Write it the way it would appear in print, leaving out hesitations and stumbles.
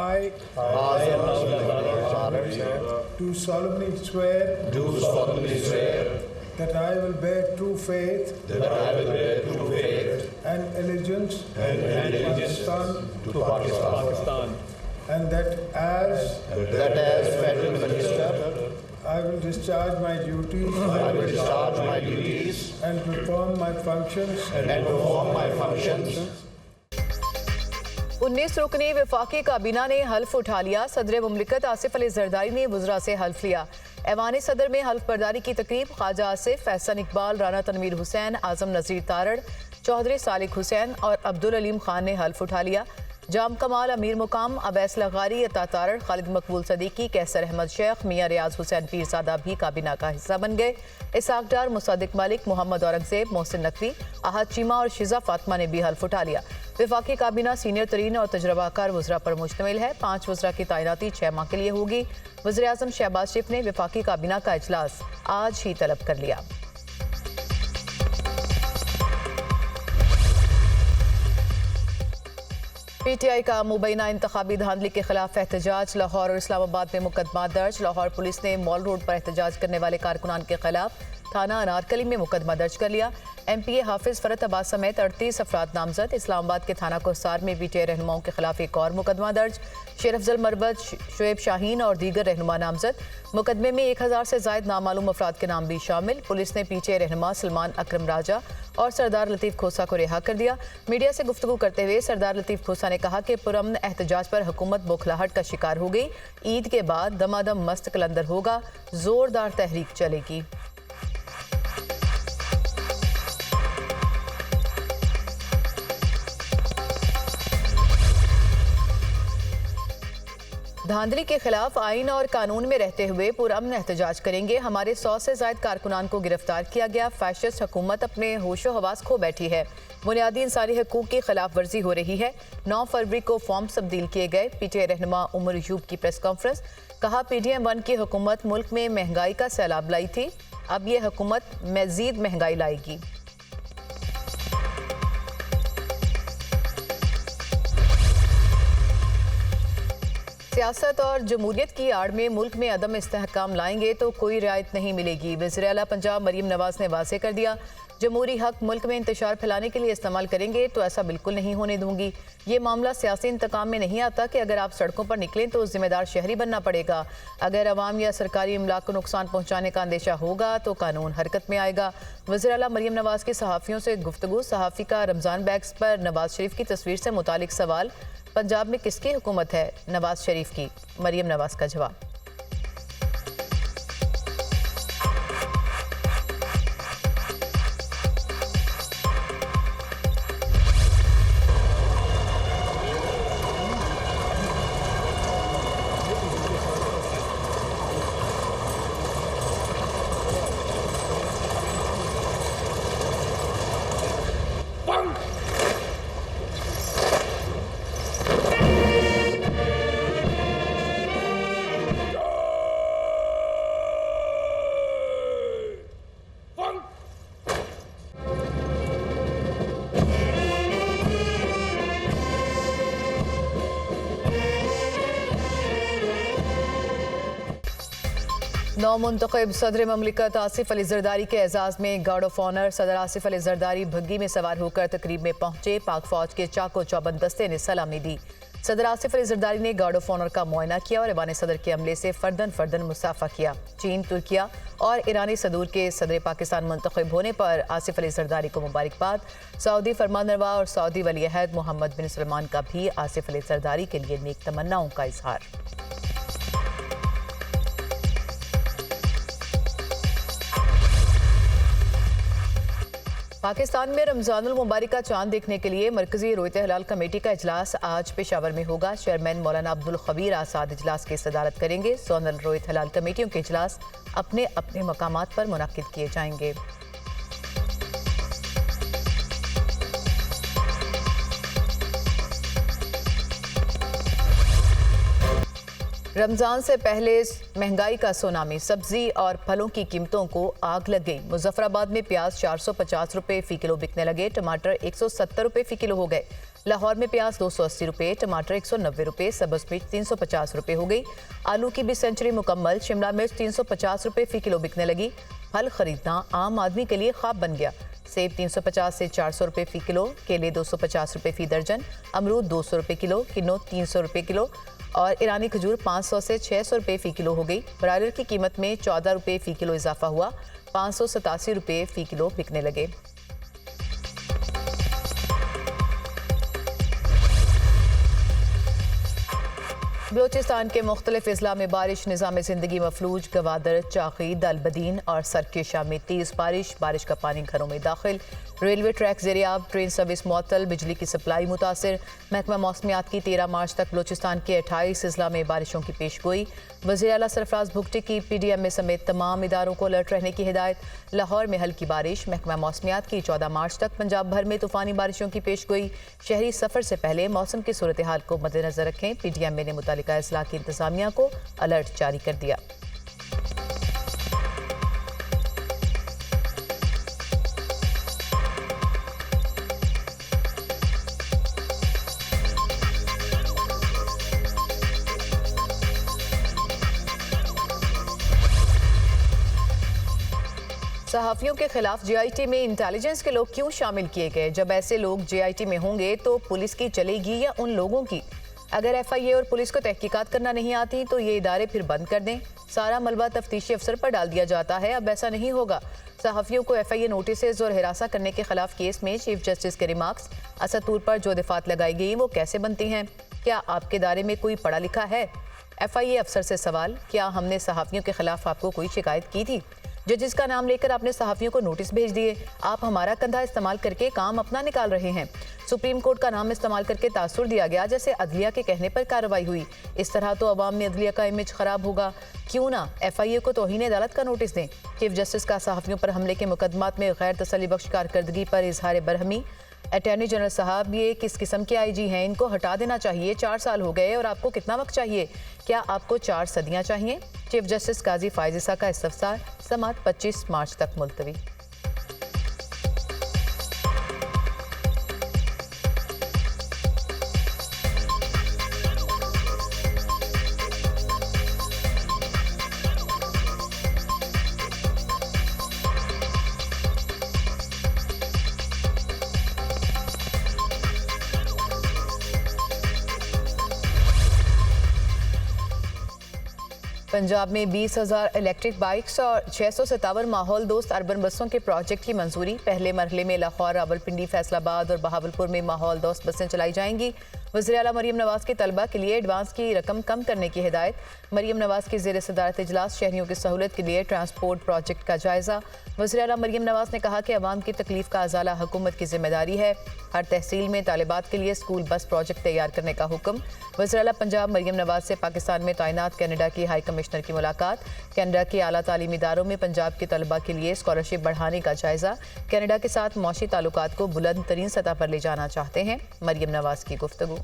I do solemnly swear that I will bear true faith and allegiance to Pakistan, and that as Federal Minister I will discharge my duties and perform my functions 19 रुकनी वफाकी काबीना ने हल्फ उठा लिया। सदर मुमलिकत आसिफ अली जरदारी ने वज़रा से हल्फ लिया। ऐवान सदर में हल्फ बर्दारी की तकरीब ख्वाजा आसिफ, एहसन इकबाल, राना तनवीर हुसैन, आजम नज़ीर तारड़, चौधरी सालिक हुसैन और अब्दुल अलीम खान ने हल्फ उठा लिया। जाम कमाल, अमीर मुकाम, अवैस लगारी, अता तारड़, खालिद मकबूल सदीकी, कैसर अहमद शेख, मियाँ रियाज हुसैन पीरज़ादा भी काबीना का हिस्सा बन गए। इसाक डार, मुसद्दिक मलिक, मोहम्मद औरंगजेब, मोहसिन नकवी, आहद चीमा और शिजा फातिमा ने भी हल्फ उठा लिया। वफाकी काबीना सीनियर तरीन और तजर्बाकार वज़रा पर मुश्तमिल है। 5 वज़रा की तैनाती 6 माह के लिए होगी। वज़ीर आज़म शहबाज शरीफ ने वफाकी काबीना का इजलास आज ही तलब कर लिया। PTI का मुबैना इंतखाबी धांधली के खिलाफ एहतजाज। लाहौर और इस्लामाबाद में मुकदमा दर्ज। लाहौर पुलिस ने मॉल रोड पर एहतजाज करने वाले कारकुनान के खिलाफ थाना अनारकली में मुकदमा दर्ज कर लिया। MPA हाफिज फरत अब्बास समेत 38 अफराद नामजद। इस्लामाबाद के थाना कोसार में PTI रहनुमाओं के खिलाफ एक और मुकदमा दर्ज। शेर अफजल मरबत, शुएब शाहीन और दीगर रहनुमा नामजद। मुकदमे में 1000 से जायद नामालूम अफराद के नाम भी शामिल। पुलिस ने PTI रहनुमा सलमान अकरम राजा और सरदार लतीफ़ खोसा को रिहा कर दिया। मीडिया से गुफ्तगू करते हुए सरदार लतीफ़ खोसा ने कहा कि पुरअमन एहतजाज पर हुकूमत बौखलाहट का शिकार हो गई। ईद के बाद दमादम मस्त कलंदर होगा, जोरदार तहरीक चलेगी। धांधली के खिलाफ आइन और कानून में रहते हुए पुरअमन एहतजाज करेंगे। हमारे 100 से ज्यादा कारकुनान को गिरफ्तार किया गया। फैशिस्ट हुकूमत अपने होशो हवास खो बैठी है। बुनियादी इंसानी हकूक की खिलाफ वर्जी हो रही है। 9 फरवरी को फॉर्म तब्दील किए गए। PTI रहनुमा उमर यूब की प्रेस कॉन्फ्रेंस। कहा PDM-1 की हुकूमत मुल्क में महंगाई का सैलाब लाई थी, अब ये हुकूमत मजीद महंगाई लाएगी। सियासत और जमहूरियत की आड़ में मुल्क में अदम इस्तेहकाम लाएंगे तो कोई रियायत नहीं मिलेगी। वज़ीर आला पंजाब मरीम नवाज ने वाज़ेह कर दिया, जमहूरी हक मुल्क में इंतशार फैलाने के लिए इस्तेमाल करेंगे तो ऐसा बिल्कुल नहीं होने दूंगी। ये मामला सियासी इंतकाम में नहीं आता कि अगर आप सड़कों पर निकलें तो जिम्मेदार शहरी बनना पड़ेगा। अगर अवाम या सरकारी इमलाक को नुकसान पहुँचाने का अंदेशा होगा तो कानून हरकत में आएगा। वज़ीर आला मरीम नवाज की सहाफ़ियों से गुफ्तगू। सहाफ़ी का रमज़ान बैग्स पर नवाज शरीफ की तस्वीर से मुतालिक सवाल, पंजाब में किसकी हुकूमत है? नवाज शरीफ की। मरीम नवाज का जवाब। नौमुंतखब सदर ममलिकत आसिफ अली जरदारी के एजाज़ में गार्ड ऑफ ऑनर सदर आसिफ अली जरदारी भग्गी में सवार होकर तकरीब में पहुंचे। पाक फौज के चाको चौबंद दस्ते ने सलामी दी। सदर आसिफ अली जरदारी ने गार्ड ऑफ ऑनर का मुआयना किया और ऐवान सदर के अमले से फर्दन मुसाफा किया। चीन, तुर्किया और ईरानी सदूर के सदर पाकिस्तान मुंतखब होने पर आसिफ अली जरदारी को मुबारकबाद। सऊदी फरमानरवा और सऊदी वली अहद मोहम्मद बिन सलमान का भी आसिफ अली जरदारी के लिए नेक तमन्नाओं का इजहार। पाकिस्तान में रमजानुल मुबारक का चांद देखने के लिए मरकजी रोयत हलाल कमेटी का इजलास आज पेशावर में होगा। चेयरमैन मौलाना अब्दुल खबीर आसाद इजलास की सदारत करेंगे। जोनल रोयत हलाल कमेटियों के इजलास अपने अपने मकामात पर मुनक्किद किए जाएंगे। रमजान से पहले महंगाई का सुनामी, सब्जी और फलों की कीमतों को आग लग गई। मुजफ्फराबाद में प्याज 450 रुपए फी किलो बिकने लगे, टमाटर 170 रुपए फी किलो हो गए। लाहौर में प्याज 280 रुपए, टमाटर 190 रुपए, सब्ज मिर्च 350 रुपए हो गई। आलू की भी सेंचुरी मुकम्मल, शिमला मिर्च 350 रुपए फी किलो बिकने लगी। फल खरीदना आम आदमी के लिए ख्वाब बन गया। सेब 350 से 400 रुपए फी किलो, केले 250 रुपए फी दर्जन, अमरूद 200 रुपए किलो, किन्नू 300 रुपए किलो और ईरानी खजूर 500 से 600 रुपए फी किलो हो गई। ब्रायलर की कीमत में 14 रुपए फी किलो इजाफा हुआ, 587 रुपए फी किलो बिकने लगे। बलोचिस्तान के मुख्तलिफ अजला में बारिश, निज़ाम ज़िंदगी मफलूज। गवादर, चाकी, दलबदीन और सरकेशा में तेज़ बारिश का पानी घरों में दाखिल। रेलवे ट्रैक ज़ेरियाब, ट्रेन सर्विस मुअत्तल, बिजली की सप्लाई मुतासिर। महकमा मौसमियात की 13 मार्च तक बलोचिस्तान के 28 अजला में बारिशों की पेशगोई। वज़ीर आला सरफराज भुगटी की PDMA समेत तमाम इदारों को अलर्ट रहने की हिदायत। लाहौर में हल्की बारिश, महकमा मौसमियात की 14 मार्च तक पंजाब भर में तूफ़ानी बारिशों की पेशगोई। शहरी सफ़र से पहले मौसम की सूरत हाल को मद्देनज़र रखें। PDMA ने मुतालिका अजला की इंतज़ामिया को अलर्ट जारी कर दिया। सहाफ़ियों के खिलाफ JIT में इंटेलिजेंस के लोग क्यों शामिल किए गए? जब ऐसे लोग JIT में होंगे तो पुलिस की चलेगी या उन लोगों की? अगर FIA और पुलिस को तहकीकात करना नहीं आती तो ये इदारे फिर बंद कर दें। सारा मलबा तफ्तीशी अफसर पर डाल दिया जाता है, अब ऐसा नहीं होगा। सहाफ़ियों को FIA नोटिस और हिरासा करने के खिलाफ केस में चीफ जस्टिस के रिमार्क्स, असतूर पर जो दिफात लगाई गई वो कैसे बनती हैं? क्या आपके इदारे में कोई पढ़ा लिखा है? FIA अफसर से सवाल, क्या हमने सहाफ़ियों के खिलाफ आपको कोई शिकायत की थी? जजिस का नाम लेकर आपने सहाफ़ियों को नोटिस भेज दिए। आप हमारा कंधा इस्तेमाल करके काम अपना निकाल रहे हैं। सुप्रीम कोर्ट का नाम इस्तेमाल करके तासुर दिया गया, जैसे अदलिया के कहने पर कार्रवाई हुई। इस तरह तो अवाम में अदलिया का इमेज खराब होगा। क्यों ना FIA को तौहीन अदालत का नोटिस दें। चीफ जस्टिस का सहाफ़ियों पर हमले के मुकदमात में गैर तसल्ली बख्श कारकर्दगी पर इजहार बरहमी। अटॉर्नी जनरल साहब, ये किस किस्म के IG हैं? इनको हटा देना चाहिए। 4 साल हो गए और आपको कितना वक्त चाहिए? क्या आपको 4 सदियां चाहिए? चीफ जस्टिस काजी फायज ईसा का इस्तफसार, समाअत 25 मार्च तक मुलतवी। पंजाब में 20,000 इलेक्ट्रिक बाइक्स और 657 माहौल दोस्त अर्बन बसों के प्रोजेक्ट की मंजूरी। पहले मरहले में लाहौर, रावलपिंडी, फैसलाबाद और बहावलपुर में माहौल दोस्त बसें चलाई जाएंगी। वज़ीर आला मरीम नवाज के तलबा के लिए एडवांस की रकम कम करने की हिदायत। मरीम नवाज की ज़ेर सदारत इजलास, शहरियों की सहूलत के लिए ट्रांसपोर्ट प्रोजेक्ट का जायज़ा। वज़ीर आला मरीम नवाज ने कहा कि अवाम की तकलीफ का अजाला हुकूमत की जिम्मेदारी है। हर तहसील में तालिबात के लिए स्कूल बस प्रोजेक्ट तैयार करने का हुक्म। वज़ीर आला पंजाब मरीम नवाज से पाकिस्तान में तैनात कनाडा की हाई कमिश्नर की मुलाकात। कनाडा के आला तालीमी इदारों में पंजाब के तलबा के लिए स्कॉलरशिप बढ़ाने का जायज़ा। कनाडा के साथ मौशी ताल्लुकात को बुलंद तरीन सतह पर ले जाना चाहते हैं। मरीम नवाज की गुफ्तगू।